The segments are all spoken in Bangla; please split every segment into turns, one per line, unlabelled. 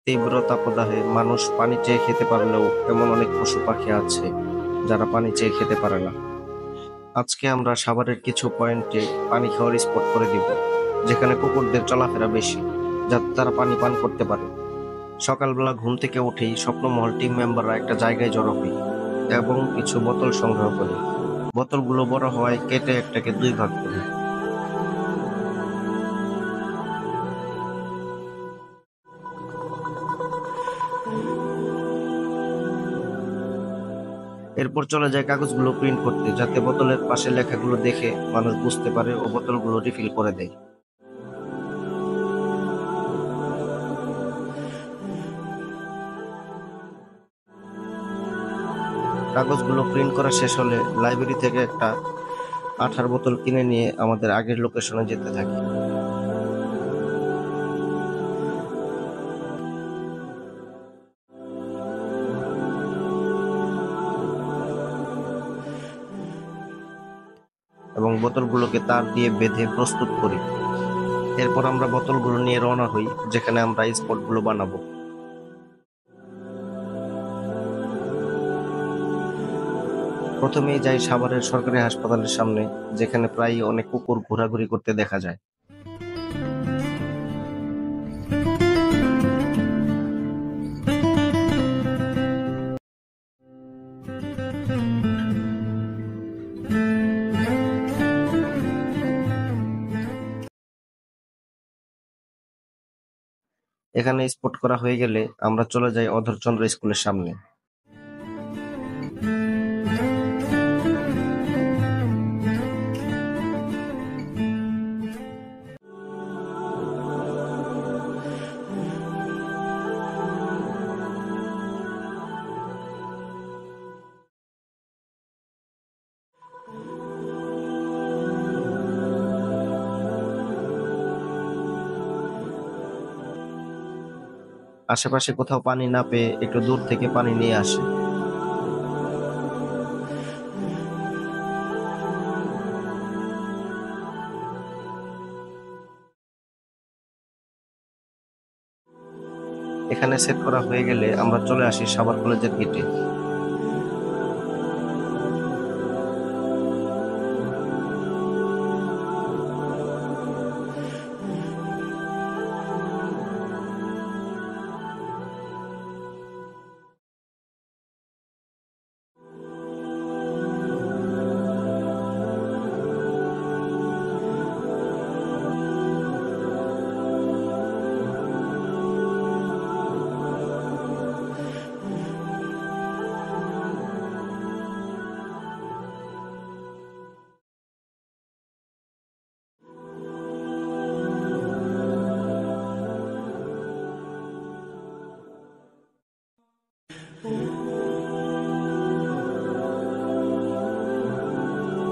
তীব্র তাপদাহে মানুষ পানি চেয়ে খেতে পারলেও এমন অনেক পশু পাখি আছে যারা পানি চেয়ে খেতে পারে না। আজকে আমরা সাভারের কিছু পয়েন্টে পানি খাওয়ার স্পট করে দিব, যেখানে কুকুরদের চলাফেরা বেশি, যাতে তারা পানি পান করতে পারে। সকালবেলা ঘুম থেকে উঠেই স্বপ্নমহল টিম মেম্বাররা একটা জায়গায় জড়ো হই এবং কিছু বোতল সংগ্রহ করি। বোতলগুলো বড় হওয়ায় কেটে একটাকে দুই ভাগ করি। এরপর চলে যায় কাগজগুলো প্রিন্ট করতে, যাতে বোতলের পাশে লেখাগুলো দেখে মানুষ বুঝতে পারে ও বোতলগুলো রিফিল করে দেয়। কাগজগুলো প্রিন্ট করা শেষ হলে লাইব্রেরি থেকে একটা আঠার বোতল কিনে নিয়ে আমাদের আগের লোকেশনে যেতে থাকি। এবং বোতলগুলোকে তার দিয়ে বেঁধে প্রস্তুত করি। এরপর আমরা বোতলগুলো নিয়ে রওনা হই, যেখানে আমরা স্পটগুলো বানাবো। প্রথমেই যাই সাভারের সরকারি হাসপাতালের সামনে, যেখানে প্রায়ই অনেক কুকুর ঘোরাঘুরি করতে দেখা যায়। এখানে স্পট করা হয়ে গেলে আমরা চলে যাই অধরচন্দ্র স্কুলের সামনে। আশেপাশে কোথাও পানি না পেয়ে একটু দূর থেকে পানি নিয়ে আসি। এখানে সেট করা হয়ে গেলে আমরা চলে আসি সাভার কলেজের গেটে।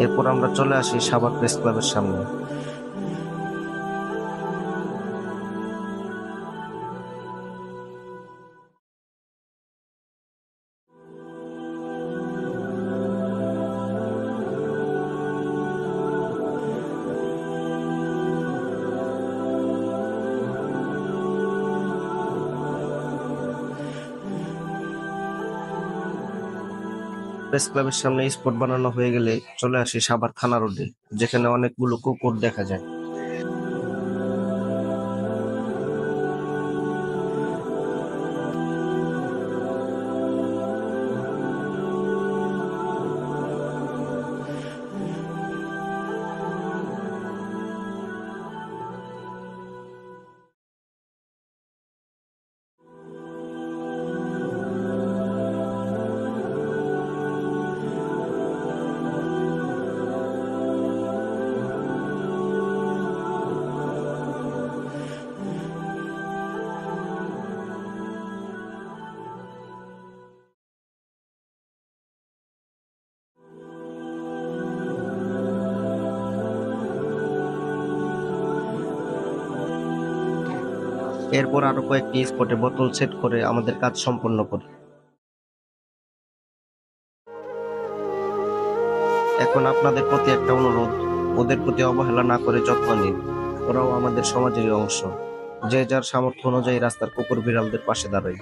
এরপর আমরা চলে আসি সাভার প্রেস ক্লাবের সামনে। প্রেস ক্লাবের সামনে স্পট বানানো হয়ে গেলে চলে আসি সাভার থানা রোডে, যেখানে অনেকগুলো কুকুর দেখা যায়। এরপর আরো কয়েকটি স্পটে বোতল সেট করে আমাদের কাজ সম্পন্ন করি। এখন আপনাদের প্রতি একটা অনুরোধ, ওদের প্রতি অবহেলা না করে যত্ন নিন। ওরাও আমাদের সমাজেরই অংশ। যে যার সামর্থ্য অনুযায়ী রাস্তার কুকুর বিড়ালদের পাশে দাঁড়াই।